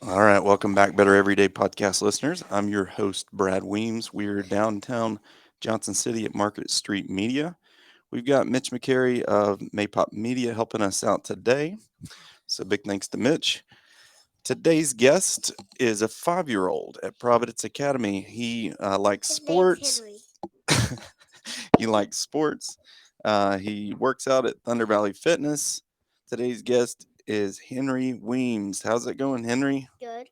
All right, welcome back, Better Everyday Podcast listeners. I'm your host, Brad Weems. We're downtown Johnson City at Market Street Media. We've got Mitch McCary of Maypop Media helping us out today. So, big thanks to Mitch. Today's guest is a 5 year old at Providence Academy. He likes His name's sports. Henry. He likes sports. He works out at Thunder Valley Fitness. Today's guest is Henry Weems. How's it going, Henry? Good.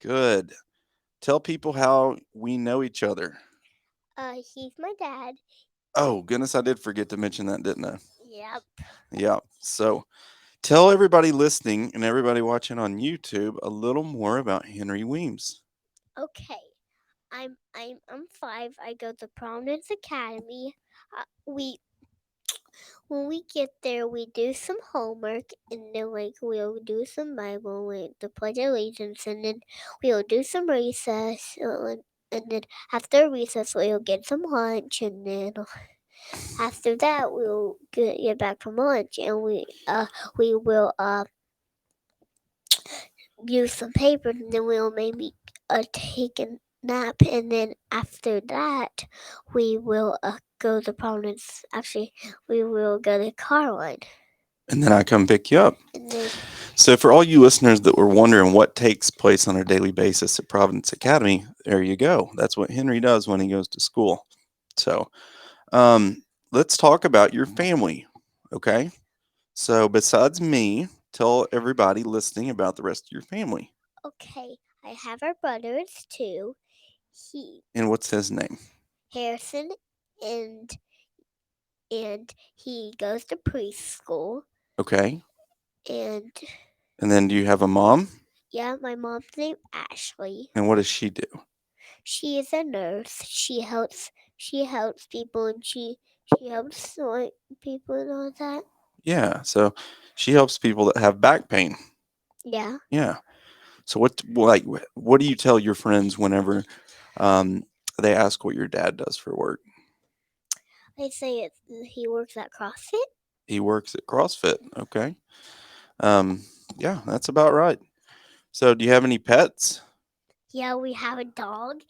Good. Tell people how we know each other. He's my dad. Oh, goodness, I did forget to mention that, didn't I? Yep. Yeah. So tell everybody listening and everybody watching on YouTube a little more about Henry Weems. Okay. I'm 5. I go to Providence Academy. We when we get there, we do some homework, and then we'll do some Bible, the Pledge of Allegiance, and then we'll do some recess. And then after recess, we'll get some lunch, and then after that, we'll get back from lunch, and we will use some paper, and then we'll maybe take a nap, and then after that we will go to Providence. Actually, we will go to Carline, And then I come pick you up. and then So, for all you listeners that were wondering what takes place on a daily basis at Providence Academy, there you go. That's what Henry does when he goes to school. So, let's talk about your family. Okay. So, besides me, tell everybody listening about the rest of your family. okay, I have our brothers too. He And what's his name? Harrison, and he goes to preschool, Okay. and And then do you have a mom? yeah, my mom's name Ashley. And what does she do? She is a nurse. She helps people, and she helps people and all that. Yeah. So she helps people that have back pain. Yeah. Yeah. So what do you tell your friends whenever um, they ask what your dad does for work? They say he works at CrossFit. He works at CrossFit. Okay. Um, yeah, that's about right. So do you have any pets? Yeah, we have a dog.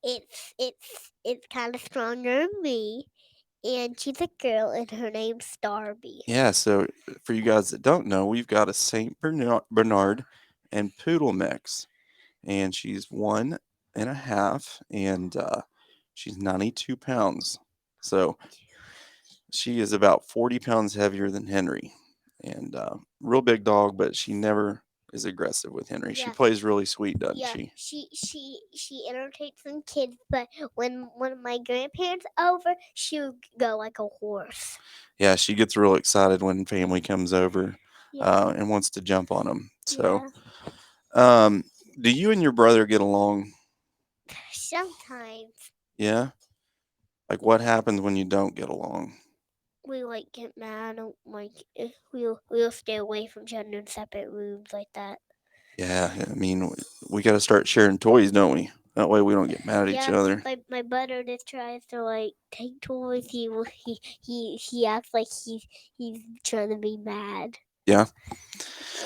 It's kind of stronger than me, and she's a girl, and her name's Starby. Yeah. So for you guys that don't know, we've got a Saint Bernard and Poodle mix, and she's 1.5, and she's 92 pounds. So she is about 40 pounds heavier than Henry, and real big dog, but she never is aggressive with Henry. She Yeah, plays really sweet, doesn't yeah. she? She entertains some kids, but when my grandparents over, she'll go like a horse. Yeah, she gets real excited when family comes over Yeah, and wants to jump on them. So, yeah. um, do you and your brother get along? Sometimes Yeah. Like, what happens when you don't get along? we get mad, and we'll stay away from each other in separate rooms like that. Yeah, I mean, we got to start sharing toys, don't we? That way we don't get mad at each Yeah, other. my brother just tries to take toys. He acts like he's trying to be mad. Yeah.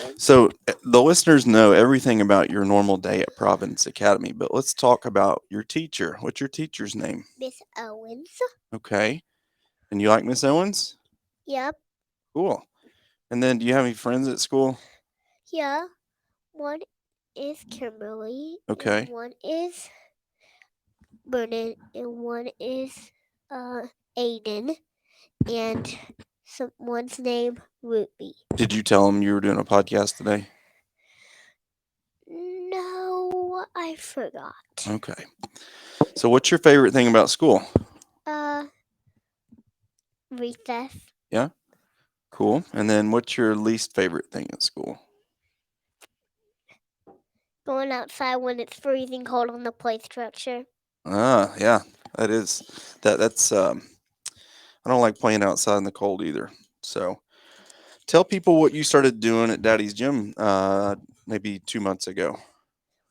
Um, So the listeners know everything about your normal day at Providence Academy, but let's talk about your teacher. What's your teacher's name? Miss Owens. Okay. And you like Miss Owens? Yep. Cool. And then do you have any friends at school? Yeah. One is Kimberly, and Okay. one is Bernard, and one is uh Aiden, and one's named Ruby. Did you tell them you were doing a podcast today? No, I forgot. Okay. So what's your favorite thing about school? Uh, Recess. Yeah. Cool. And then what's your least favorite thing at school? Going outside when it's freezing cold on the play structure. Ah, yeah. That is that's I don't like playing outside in the cold either. So tell people what you started doing at Daddy's gym maybe 2 months ago.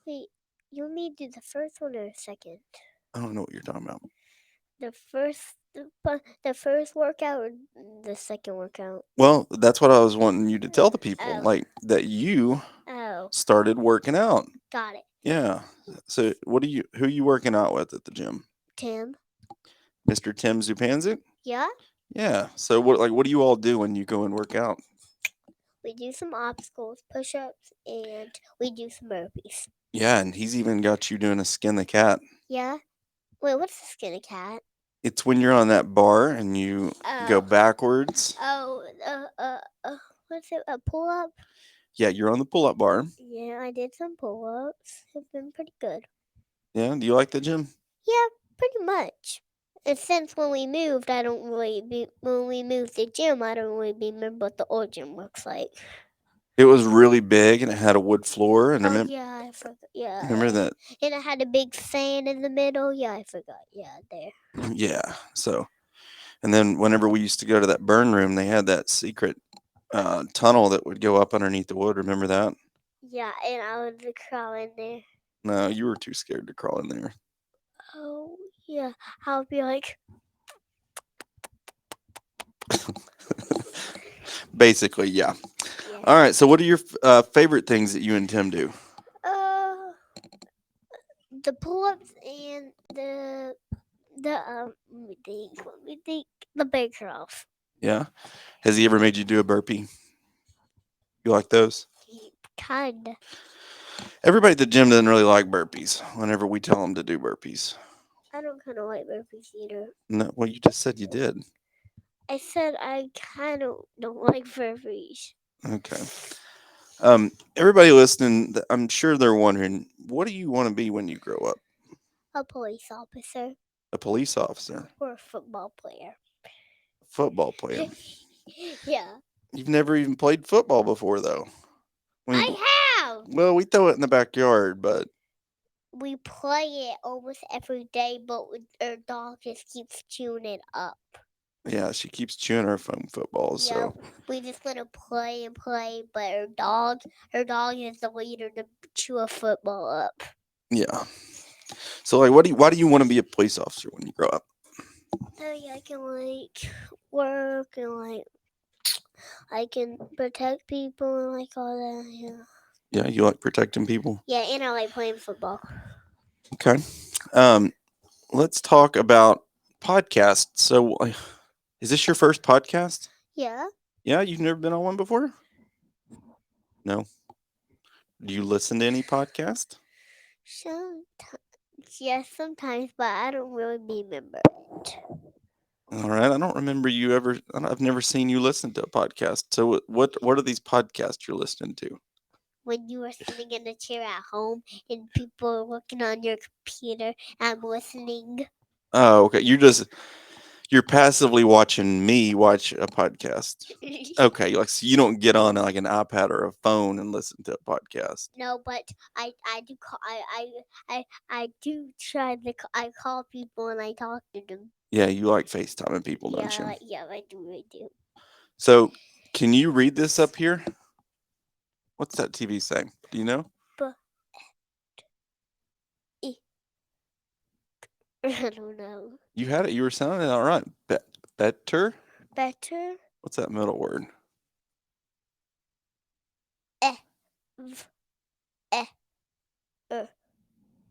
Wait, you want me to do the first one or the second? I don't know what you're talking about. The first workout or the second workout? Well, that's what I was wanting you to tell the people, Oh, like that you started working out. Got it. Yeah. So who are you working out with at the gym? Tim. Mr. Tim Zupanzik? Yeah. Yeah. So what do you all do when you go and work out? We do some obstacles, push-ups, and we do some burpees. Yeah, and he's even got you doing a skin the cat. Yeah. Wait, what's the skinny cat? It's when you're on that bar and you go Oh. backwards. Oh. What's it? A pull-up? Yeah, you're on the pull-up bar. Yeah, I did some pull-ups. Have been pretty good. Yeah, do you like the gym? Yeah, pretty much. And since when we moved, I don't really be when we moved the gym, I don't really remember what the old gym looks like. It was really big and it had a wood floor. And Oh yeah, I forgot. remember Yeah, that? and it had a big fan in the middle. Yeah, I forgot. Yeah, there. Yeah. So, and then whenever we used to go to that burn room, they had that secret tunnel that would go up underneath the wood. Remember that? Yeah, and I was crawling there. No, you were too scared to crawl in there. Oh yeah, I'll be like, Basically, yeah. yeah. All right. So, what are your favorite things that you and Tim do? Uh, the pull-ups and the let me think, the big curls. Yeah. Has he ever made you do a burpee? You like those? Kinda. Everybody at the gym doesn't really like burpees whenever we tell them to do burpees. I don't kind of like burpees either. No, well, you just said you did. I said I kind of don't like burpees. Okay. Everybody listening, I'm sure they're wondering, what do you want to be when you grow up? A police officer A police officer, or a football player. a football player. Yeah. You've never even played football before, though. I mean, I have. well, we throw it in the backyard, but We play it almost every day, but our dog just keeps chewing it up. yeah, she keeps chewing her foam footballs. Yeah, So we just want to play and play, but her dog is the leader to chew a football up. yeah. So like, why do you want to be a police officer when you grow up? So yeah, I can like work and like I can protect people and like all that. Yeah. Yeah, you like protecting people. Yeah, and I like playing football. Okay. Um, let's talk about podcasts. So, is this your first podcast? Yeah. Yeah, you've never been on one before? No. Do you listen to any podcast? Sometimes, yes, sometimes, but I don't really remember it. All right. I don't remember you ever. I've never seen you listen to a podcast. So, what are these podcasts you're listening to? When you are sitting in a chair at home and people are looking on your computer, I'm listening. Oh, okay. You're passively watching me watch a podcast. Okay, like so you don't get on like an iPad or a phone and listen to a podcast. No, but I do call I do try to I call people and I talk to them. Yeah, you like FaceTiming people, don't you? Yeah, I do. So, can you read this up here? What's that TV saying? Do you know? But I don't know. You had it. You were sounding all right. Better. Better. What's that middle word? Eh. V, eh.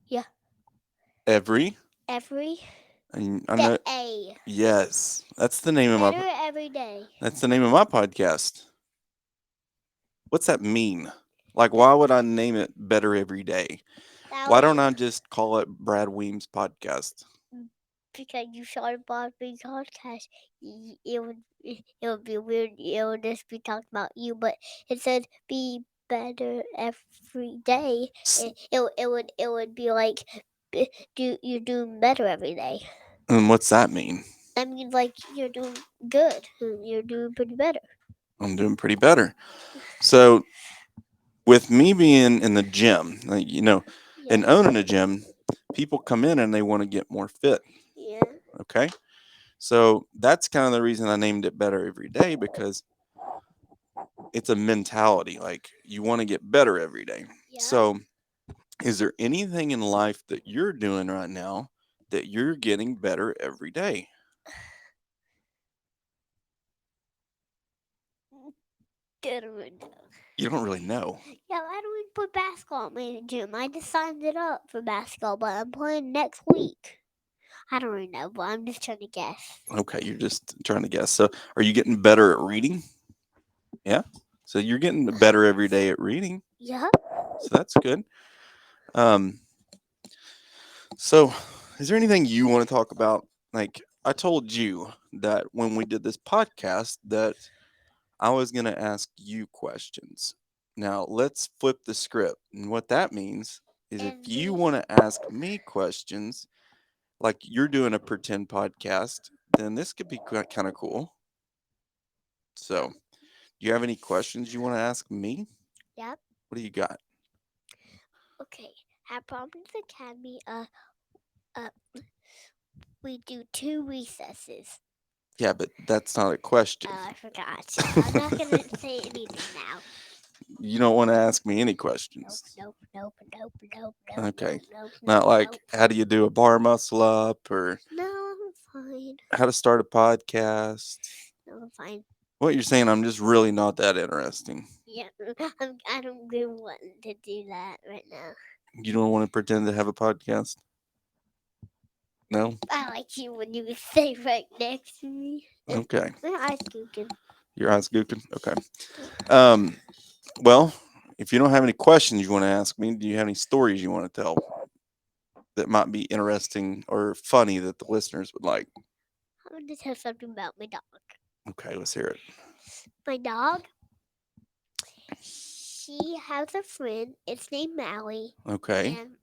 Yeah. Every. Every. I The know. A. Yes, that's the name of Better my. every day. That's the name of my podcast. What's that mean? Like, That why would I name it Better Every Day? that Why was don't I just call it Brad Weems Podcast? because you started Bob Big podcast. It would be weird. It would just be talking about you, but it said be better every day. It would be like you're doing better every day. And what's that mean? I mean, like you're doing good. You're doing pretty better. I'm doing pretty better. So, with me being in the gym, like, Yeah. and owning a gym, people come in and they want to get more fit. Yeah. Okay. So that's kind of the reason I named it Better Every Day because it's a mentality. Like you want to get better every day. Yeah. So, is there anything in life that you're doing right now that you're getting better every day? Good one. You don't really know. Yeah, I don't even put basketball in my gym. I just signed it up for basketball, but I'm playing next week. I don't really know, but I'm just trying to guess. Okay, you're just trying to guess. So, are you getting better at reading? Yeah. So you're getting better every day at reading. Yeah. So that's good. Um, so is there anything you want to talk about? Like I told you that when we did this podcast that I was going to ask you questions. Now, let's flip the script. And what that means is if And you me. want to ask me questions, like you're doing a pretend podcast, then this could be kind of cool. So, do you have any questions you want to ask me? Yep. What do you got? Okay. At Providence Academy, uh, we do 2 recesses. Yeah, but that's not a question. Oh, I forgot. I'm not gonna say anything now. You don't want to ask me any Nope, questions. nope, nope, nope, nope, nope, Okay. nope, nope, Not nope, like nope. how do you do a bar muscle up or No, I'm fine. how to start a podcast. No, I'm fine. What you're saying, I'm just really not that interesting. Yeah, I don't really want to do that right now. You don't want to pretend to have a podcast? No? I like you when you stay right next to me. And Okay. my eyes gooking. Your eyes gooking? Okay. Um, well, if you don't have any questions you want to ask me, do you have any stories you want to tell that might be interesting or funny that the listeners would like? I'm gonna tell something about my dog. Okay, let's hear it. My dog, she has a friend. It's named Mally, Okay. and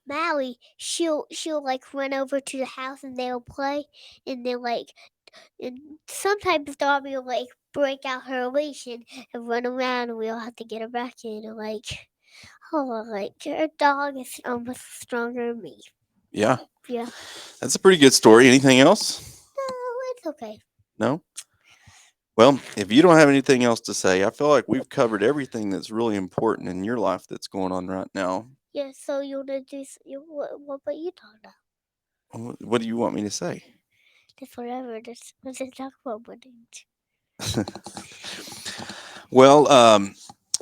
Mally, she'll like run over to the house and they'll play, and they'll like, and sometimes Darby will like break out her elation and run around, and we'll have to get her back in. And like, oh, like her dog is almost stronger than me. Yeah. Yeah. That's a pretty good story. Anything else? No, it's okay. No? Well, if you don't have anything else to say, I feel like we've covered everything that's really important in your life that's going on right now. Yeah. So you wanna do? What about you talk about? What do you want me to say? Just whatever. Just let's just talk about what. Well,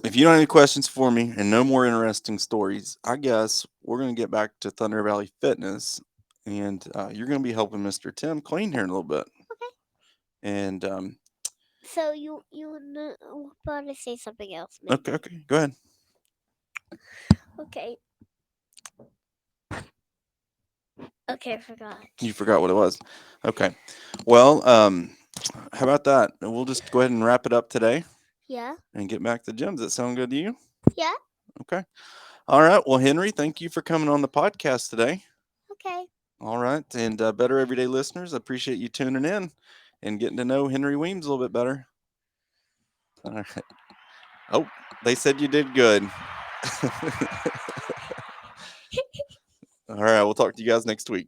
if you don't have any questions for me and no more interesting stories, I guess we're going to get back to Thunder Valley Fitness, and you're going to be helping Mr. Tim clean here in a little bit. Okay. And So you wanna want to say something else, okay, maybe? okay, go ahead. Okay. Okay, I forgot. You forgot what it was. Okay. Well, how about that? We'll just go ahead and wrap it up today Yeah. and get back to the gym. Does that sound good to you? Yeah. Okay. All right. Well, Henry, thank you for coming on the podcast today. Okay. All right. And Better Everyday listeners, I appreciate you tuning in and getting to know Henry Weems a little bit better. All right. Oh, they said you did good. All right. We'll talk to you guys next week.